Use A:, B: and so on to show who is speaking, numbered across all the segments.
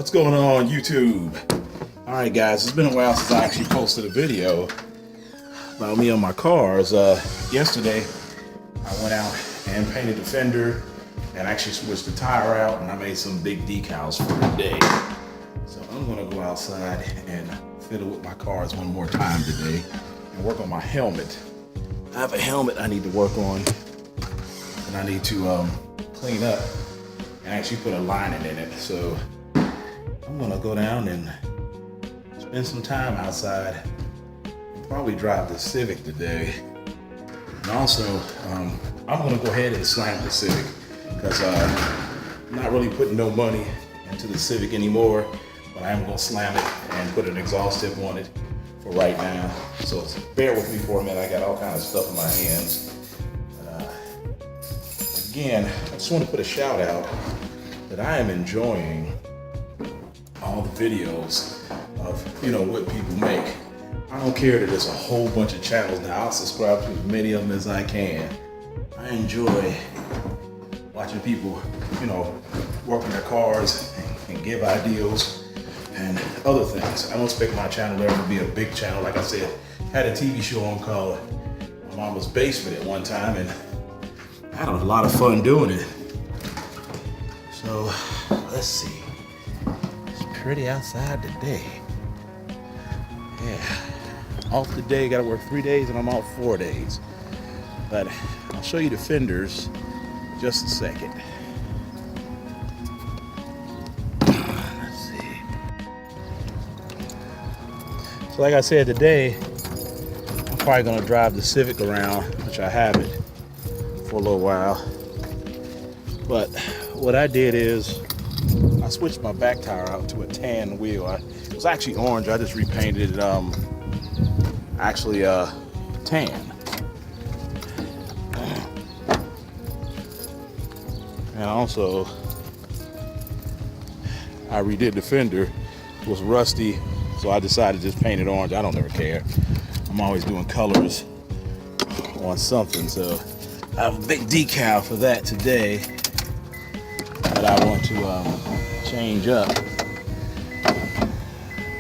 A: What's going on, YouTube? Alright guys, it's been a while since I actually posted a video about me on my cars. Yesterday I went out and painted the fender and actually switched the tire out, and I made some big decals for the day. So I'm gonna go outside and fiddle with my cars one more time today and work on my helmet. I have a helmet I need to work on, and I need to clean up and actually put a lining in it. So I'm gonna go down and spend some time outside and probably drive the Civic today. And also, I'm gonna go ahead and slam the Civic because I'm not really putting no money into the Civic anymore, but I am gonna slam it and put an exhaust tip on it for right now. So bear with me for a minute. I got all kinds of stuff in my hands. Again, I just want to put a shout out that I am enjoying all the videos of, what people make. I don't care that there's a whole bunch of channels now. I'll subscribe to as many of them as I can. I enjoy watching people, work on their cars and give ideas and other things. I don't expect my channel to ever be a big channel. Like I said, I had a TV show on called My Mama's Basement at one time, and I had a lot of fun doing it. So let's see. It's pretty outside today. Yeah. Off today, gotta work 3 days, and I'm off 4 days. But I'll show you the fenders in just a second. Let's see. So like I said, today, I'm probably gonna drive the Civic around, which I haven't for a little while. But what I did is I switched my back tire out to a tan wheel. It was actually orange. I just repainted it actually tan. And also I redid the fender. It was rusty, so I decided to just paint it orange. I don't ever care. I'm always doing colors on something, so I have a big decal for that today that I want to change up,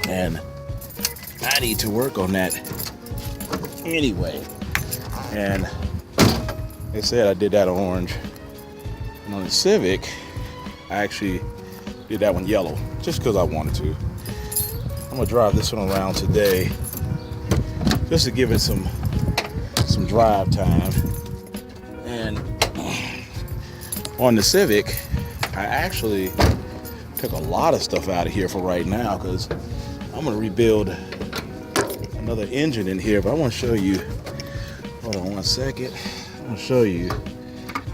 A: and I need to work on that anyway. And they said I did that orange, and on the Civic I actually did that one yellow just because I wanted to. I'm gonna drive this one around today just to give it some drive time. And on the Civic, I actually took a lot of stuff out of here for right now because I'm gonna rebuild another engine in here. But I want to show you, hold on one second, I want to show you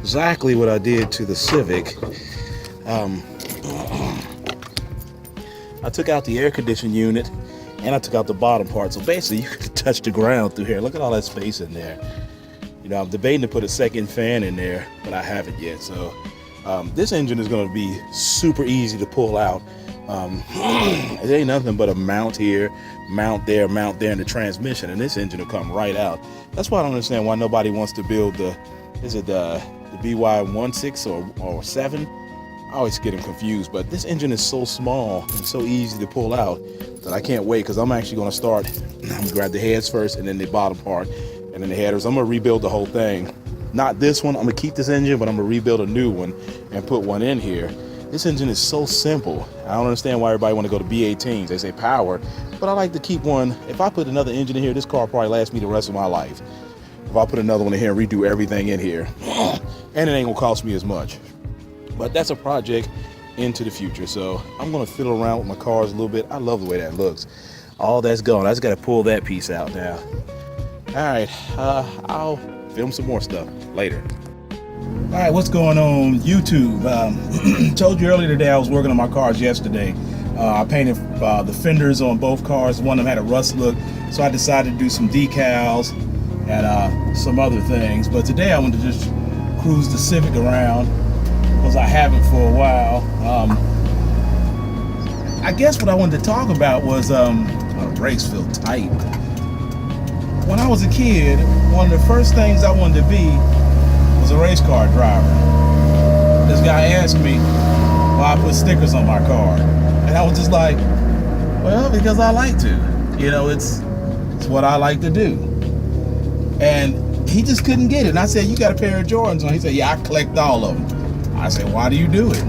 A: exactly what I did to the Civic. I took out the air conditioning unit and I took out the bottom part. So basically you could touch the ground through here. Look at all that space in there. I'm debating to put a second fan in there, but I haven't yet. So this engine is going to be super easy to pull out. It ain't nothing but a mount here, mount there, in the transmission, and this engine will come right out. That's why I don't understand why nobody wants to build the BY16 or 7. I always get them confused, but this engine is so small and so easy to pull out that I can't wait, because I'm actually going to start. I'm going to grab the heads first and then the bottom part and then the headers. I'm going to rebuild the whole thing. Not this one. I'm going to keep this engine, but I'm going to rebuild a new one and put one in here. This engine is so simple. I don't understand why everybody want to go to B18s. They say power, but I like to keep one. If I put another engine in here, this car probably lasts me the rest of my life. If I put another one in here and redo everything in here, and it ain't going to cost me as much. But that's a project into the future. So I'm going to fiddle around with my cars a little bit. I love the way that looks. All that's gone. I just got to pull that piece out now. All right, I'll film some more stuff later. All right, what's going on, YouTube? Told you earlier today I was working on my cars yesterday. I painted the fenders on both cars. One of them had a rust look, so I decided to do some decals and some other things. But today I wanted to just cruise the Civic around because I haven't for a while. I guess what I wanted to talk about was brakes feel tight. When I was a kid, one of the first things I wanted to be was a race car driver. This guy asked me why I put stickers on my car. And I was just like, well, because I like to. You know, it's what I like to do. And he just couldn't get it. And I said, you got a pair of Jordans on? He said, yeah, I collect all of them. I said, why do you do it?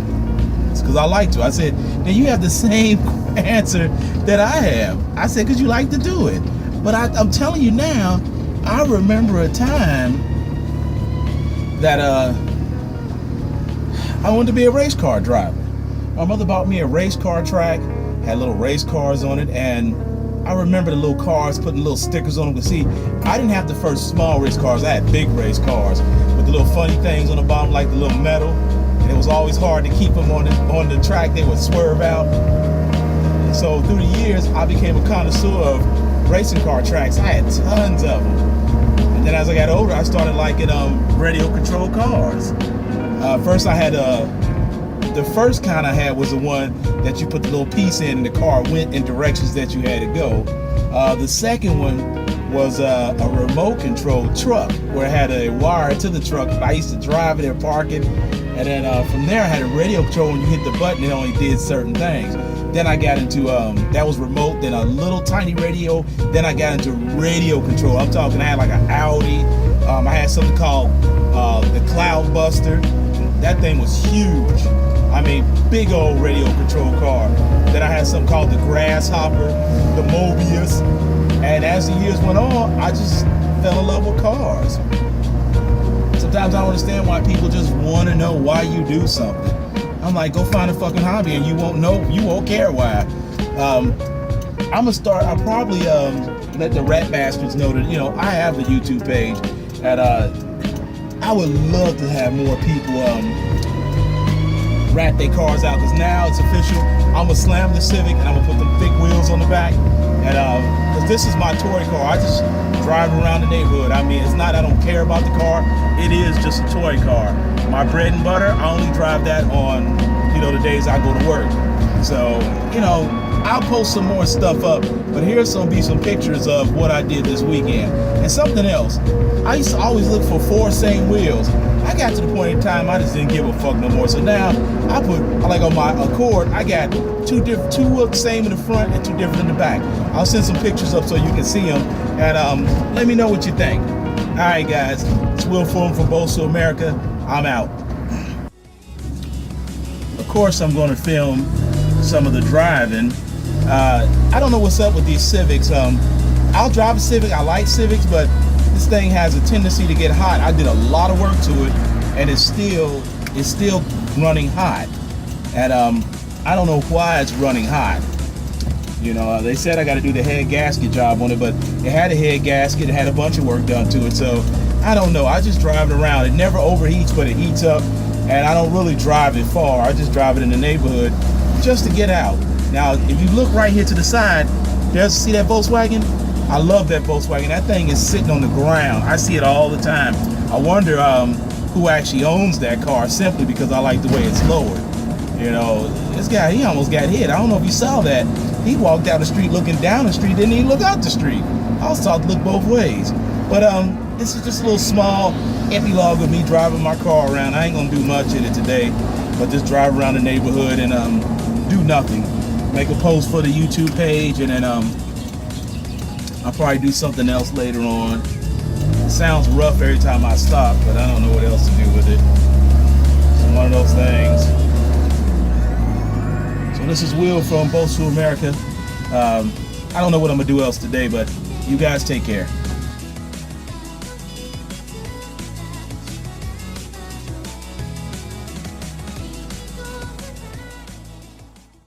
A: It's because I like to. I said, then you have the same answer that I have. I said, because you like to do it. But I'm telling you now, I remember a time that I wanted to be a race car driver. My mother bought me a race car track, had little race cars on it, and I remember the little cars, putting little stickers on them to see. I didn't have the first small race cars, I had big race cars with the little funny things on the bottom, like the little metal, and it was always hard to keep them on the track. They would swerve out. And so through the years, I became a connoisseur of racing car tracks. I had tons of them. And then as I got older, I started liking radio controlled cars. First I had the first kind I had was the one that you put the little piece in and the car went in directions that you had to go. The second one was a remote controlled truck where it had a wire to the truck. I used to drive it and park it. And then from there I had a radio control. When you hit the button, it only did certain things. Then I got into, that was remote, then a little tiny radio. Then I got into radio control. I'm talking, I had like an Audi. I had something called the Cloud Buster. That thing was huge. I mean, big old radio control car. Then I had something called the Grasshopper, the Mobius. And as the years went on, I just fell in love with cars. Sometimes I don't understand why people just want to know why you do something. I'm like, go find a fucking hobby and you won't know, you won't care why. I'll probably let the rat bastards know that, you know, I have a YouTube page. And I would love to have more people rat their cars out, because now it's official. I'm gonna slam the Civic and I'm gonna put the thick wheels on the back. And because this is my toy car, I just drive around the neighborhood. I mean, it's not I don't care about the car, it is just a toy car. My bread and butter, I only drive that on, you know, the days I go to work. So, you know, I'll post some more stuff up, but here's be some pictures of what I did this weekend. And something else, I used to always look for 4 same wheels. I got to the point in time I just didn't give a fuck no more. So now I put, like on my Accord, I got two same in the front and 2 different in the back. I'll send some pictures up so you can see them, and let me know what you think. All right, guys, it's Will Fulham from Bosu, America. I'm out. Of course, I'm going to film some of the driving. I don't know what's up with these Civics. I'll drive a Civic. I like Civics, but this thing has a tendency to get hot. I did a lot of work to it, and it's still running hot. And I don't know why it's running hot. You know, they said I got to do the head gasket job on it, but it had a head gasket. It had a bunch of work done to it. So I don't know. I just drive it around. It never overheats, but it heats up. And I don't really drive it far. I just drive it in the neighborhood just to get out. Now, if you look right here to the side, see that Volkswagen? I love that Volkswagen. That thing is sitting on the ground. I see it all the time. I wonder who actually owns that car, simply because I like the way it's lowered. You know, this guy, he almost got hit. I don't know if you saw that. He walked down the street looking down the street, didn't even look out the street. I was taught to look both ways. But this is just a little small epilogue of me driving my car around. I ain't gonna do much in it today, but just drive around the neighborhood and do nothing. Make a post for the YouTube page, and then I'll probably do something else later on. It sounds rough every time I stop, but I don't know what else to do with it. It's one of those things. So this is Will from Bosu, America. I don't know what I'm gonna do else today, but you guys take care.